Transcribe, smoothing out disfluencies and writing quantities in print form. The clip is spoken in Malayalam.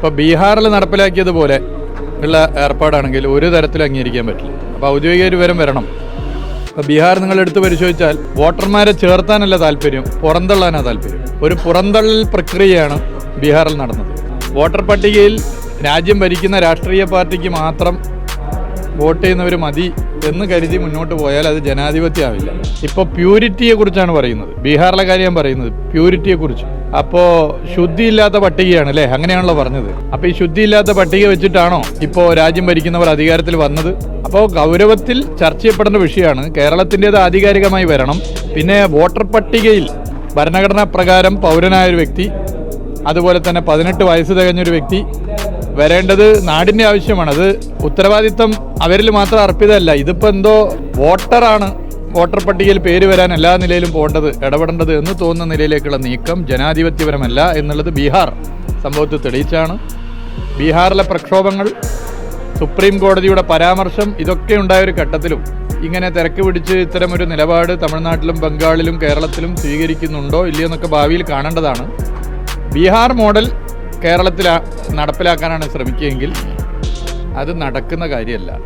ഇപ്പോൾ ബീഹാറിൽ നടപ്പിലാക്കിയതുപോലെ ഉള്ള ഏർപ്പാടാണെങ്കിൽ ഒരു തരത്തിലും അംഗീകരിക്കാൻ പറ്റില്ല. അപ്പോൾ ഔദ്യോഗിക വിവരം വരണം. ഇപ്പോൾ ബീഹാർ നിങ്ങൾ എടുത്ത് പരിശോധിച്ചാൽ വോട്ടർമാരെ ചേർത്താനല്ല താല്പര്യം, പുറന്തള്ളാനാണ് താല്പര്യം. ഒരു പുറന്തള്ളൽ പ്രക്രിയയാണ് ബീഹാറിൽ നടന്നത്. വോട്ടർ പട്ടികയിൽ രാജ്യം ഭരിക്കുന്ന രാഷ്ട്രീയ പാർട്ടിക്ക് മാത്രം വോട്ട് ചെയ്യുന്നവർ മതി എന്ന് കരുതി മുന്നോട്ട് പോയാൽ അത് ജനാധിപത്യമാവില്ല. ഇപ്പോൾ പ്യൂരിറ്റിയെ കുറിച്ചാണ് പറയുന്നത്, ബീഹാറിലെ കാര്യം ഞാൻ പറയുന്നത് പ്യൂരിറ്റിയെ കുറിച്ച്. അപ്പോൾ ശുദ്ധിയില്ലാത്ത പട്ടികയാണ് അല്ലേ, അങ്ങനെയാണല്ലോ പറഞ്ഞത്. അപ്പോൾ ഈ ശുദ്ധിയില്ലാത്ത പട്ടിക വെച്ചിട്ടാണോ ഇപ്പോൾ രാജ്യം ഭരിക്കുന്നവർ അധികാരത്തിൽ വന്നത്? അപ്പോൾ ഗൗരവത്തിൽ ചർച്ച ചെയ്യപ്പെടേണ്ട വിഷയമാണ്. കേരളത്തിൻ്റേത് ആധികാരികമായി വരണം. പിന്നെ വോട്ടർ പട്ടികയിൽ ഭരണഘടനാ പ്രകാരം പൗരനായ ഒരു വ്യക്തി, അതുപോലെ തന്നെ 18 വയസ്സ് തികഞ്ഞൊരു വ്യക്തി വരേണ്ടത് നാടിൻ്റെ ആവശ്യമാണ്. അത് ഉത്തരവാദിത്തം അവരിൽ മാത്രം അർപ്പിതമല്ല. ഇതിപ്പോൾ എന്തോ വോട്ടറാണ് വോട്ടർ പട്ടികയിൽ പേര് വരാൻ എല്ലാ നിലയിലും പോകേണ്ടത്, ഇടപെടേണ്ടത് എന്ന് തോന്നുന്ന നിലയിലേക്കുള്ള നീക്കം ജനാധിപത്യപരമല്ല എന്നുള്ളത് ബീഹാർ സംഭവത്തിൽ തെളിയിച്ചാണ്. ബീഹാറിലെ പ്രക്ഷോഭങ്ങൾ, സുപ്രീം കോടതിയുടെ പരാമർശം, ഇതൊക്കെ ഉണ്ടായൊരു ഘട്ടത്തിലും ഇങ്ങനെ തിരക്ക് പിടിച്ച് ഇത്തരമൊരു നിലപാട് തമിഴ്നാട്ടിലും ബംഗാളിലും കേരളത്തിലും സ്വീകരിക്കുന്നുണ്ടോ ഇല്ലയോ എന്നൊക്കെ ഭാവിയിൽ കാണേണ്ടതാണ്. ബീഹാർ മോഡൽ കേരളത്തിൽ നടപ്പിലാക്കാനാണ് ശ്രമിക്കുകയെങ്കിൽ അത് നടക്കുന്ന കാര്യമല്ല.